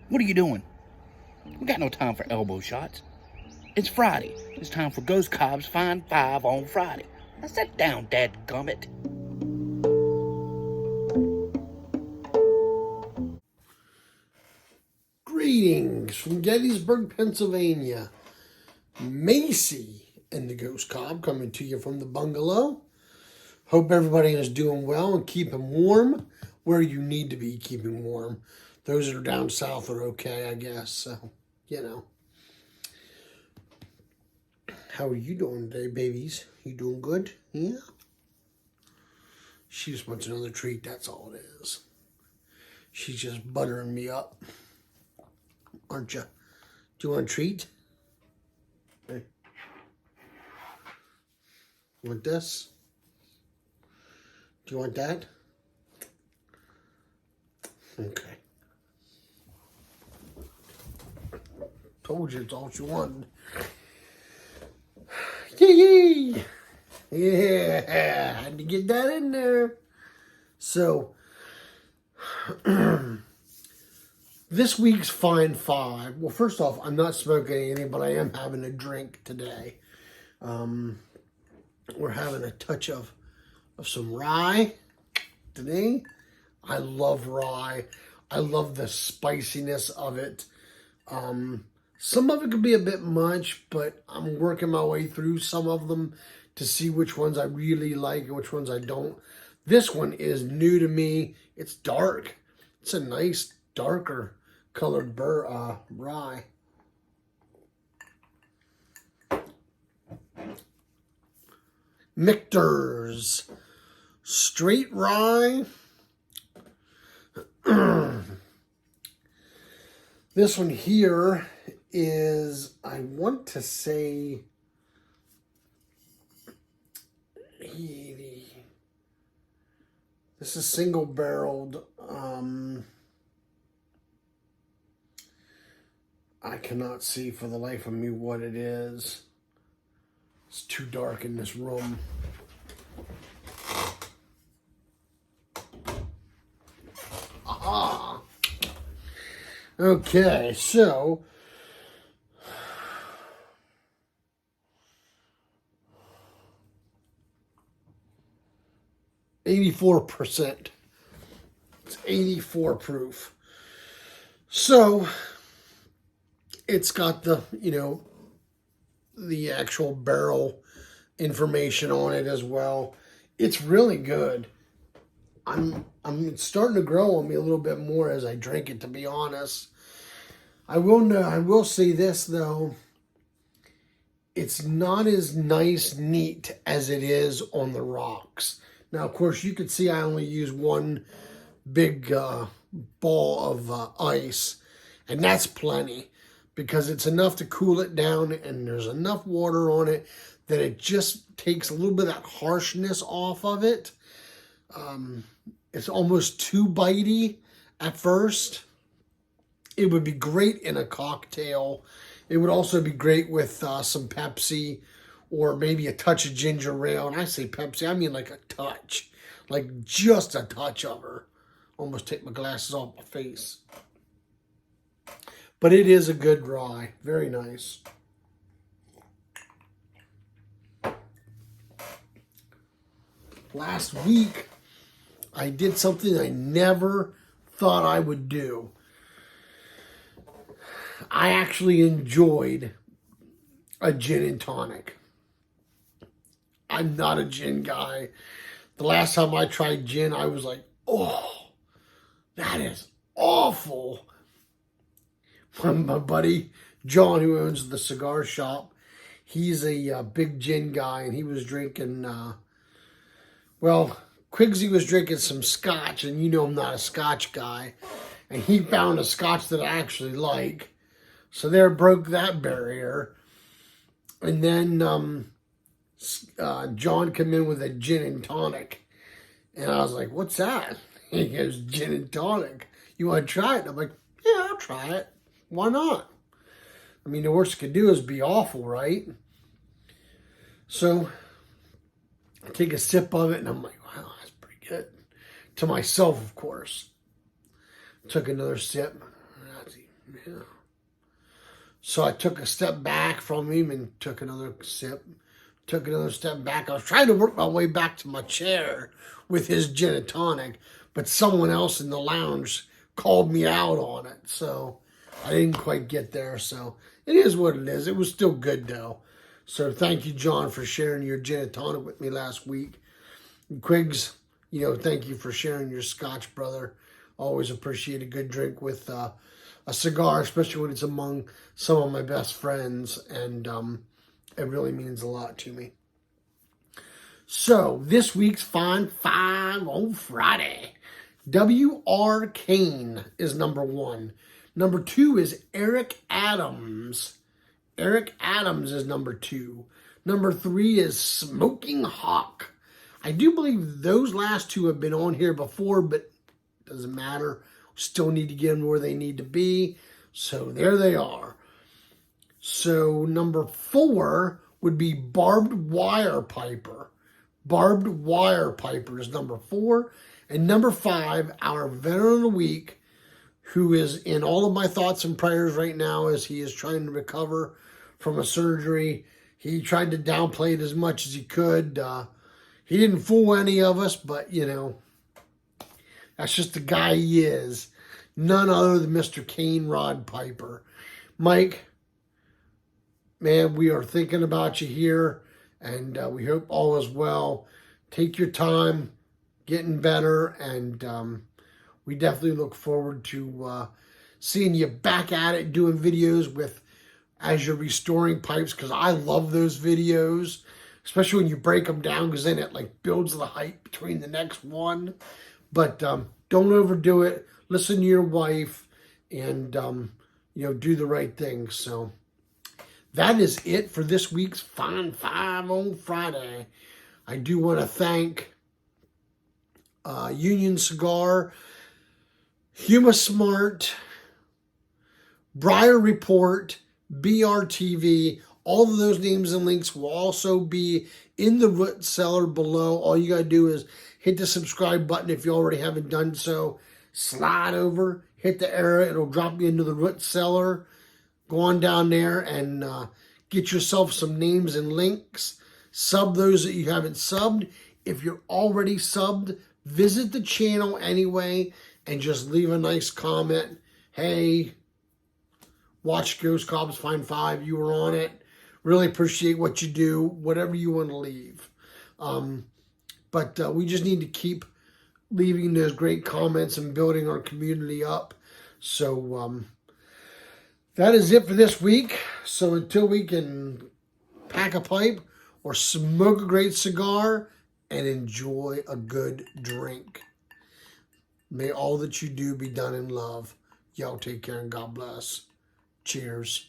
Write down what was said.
What are you doing? We got no time for elbow shots. It's Friday. It's time for Ghostcob's Fine Five on Friday. Now sit down, dadgummit. Greetings from Gettysburg, Pennsylvania. Macy and the Ghostcob coming to you from the bungalow. Hope everybody is doing well and keeping warm where you need to be keeping warm. Those that are down south are okay, I guess. So, you know. How are you doing today, babies? You doing good? Yeah? She just wants another treat, that's all it is. She's just buttering me up. Aren't you? Do you want a treat? Hey. Want this? Do you want that? Okay. Told you it's all she wanted. Yee! Yeah, had to get that in there. So, this week's Fine Five. Well, first off, I'm not smoking anything, but I am having a drink today. We're having a touch of some rye today. I love rye. I love the spiciness of it. Some of it could be a bit much, but I'm working my way through some of them to see which ones I really like and which ones I don't. This one is new to me. It's dark. It's a nice, darker colored rye. Michter's straight rye. This one here is, I want to say, 80. This is single barreled. I cannot see for the life of me what it is. It's too dark in this room. Aha! Okay, so 84%. It's 84 proof. So it's got the, the actual barrel information on it as well. It's really good. I'm starting to grow on me a little bit more as I drink it, to be honest. I will say this though. It's not as nice, neat as it is on the rocks. Now, of course, you can see I only use one big ball of ice, and that's plenty because it's enough to cool it down, and there's enough water on it that it just takes a little bit of that harshness off of it. It's almost too bitey at first. It would be great in a cocktail. It would also be great with some Pepsi or maybe a touch of ginger ale. And I say Pepsi, I mean like a touch. Like just a touch of her. Almost take my glasses off my face. But it is a good rye. Very nice. Last week, I did something I never thought I would do. I actually enjoyed a gin and tonic. I'm not a gin guy. The last time I tried gin, I was like, oh, that is awful. My buddy John, who owns the cigar shop, he's a big gin guy, and he was drinking, Quigsy was drinking some scotch, and I'm not a scotch guy, and he found a scotch that I actually like. So there, broke that barrier. And then John came in with a gin and tonic. And I was like, what's that? He goes, gin and tonic. You want to try it? I'm like, yeah, I'll try it. Why not? I mean, the worst it could do is be awful, right? So I take a sip of it, and I'm like, wow, that's pretty good. To myself, of course. Took another sip. Yeah. So I took a step back from him and took another sip. Took another step back. I was trying to work my way back to my chair with his gin and tonic, but someone else in the lounge called me out on it. So I didn't quite get there. So it is what it is. It was still good, though. So thank you, John, for sharing your gin and tonic with me last week. And Quiggs, thank you for sharing your scotch, brother. Always appreciate a good drink with a cigar, especially when it's among some of my best friends, and it really means a lot to me. So, this week's Fine Five on Friday. W.R. Kane is number 1. Number 2 is Eric Adams. Eric Adams is number 2. Number 3 is Smoking Hawk. I do believe those last two have been on here before, but it doesn't matter. Still need to get them where they need to be. So there they are. So number 4 would be Barbed Wire Piper. Barbed Wire Piper is number 4. And number 5, our veteran of the week, who is in all of my thoughts and prayers right now as he is trying to recover from a surgery. He tried to downplay it as much as he could. He didn't fool any of us, but, that's just the guy he is. None other than Mr. Canerod Piper. Mike, man, we are thinking about you here, and we hope all is well. Take your time, getting better, and we definitely look forward to seeing you back at it, doing videos as you're restoring pipes, because I love those videos, especially when you break them down, because then it builds the height between the next one. But don't overdo it. Listen to your wife, and do the right thing. So that is it for this week's Fine Five on Friday. I do want to thank Union Cigar, HumiSmart, Briar Report, BRTV. All of those names and links will also be in the root cellar below. All you got to do is hit the subscribe button if you already haven't done so. Slide over, hit the arrow. It'll drop you into the root cellar. Go on down there and get yourself some names and links. Sub those that you haven't subbed. If you're already subbed, visit the channel anyway and just leave a nice comment. Hey, watch Ghostcob's Fine 5. You were on it. Really appreciate what you do. Whatever you want to leave. But we just need to keep leaving those great comments and building our community up. So that is it for this week. So until we can pack a pipe or smoke a great cigar and enjoy a good drink, may all that you do be done in love. Y'all take care and God bless. Cheers.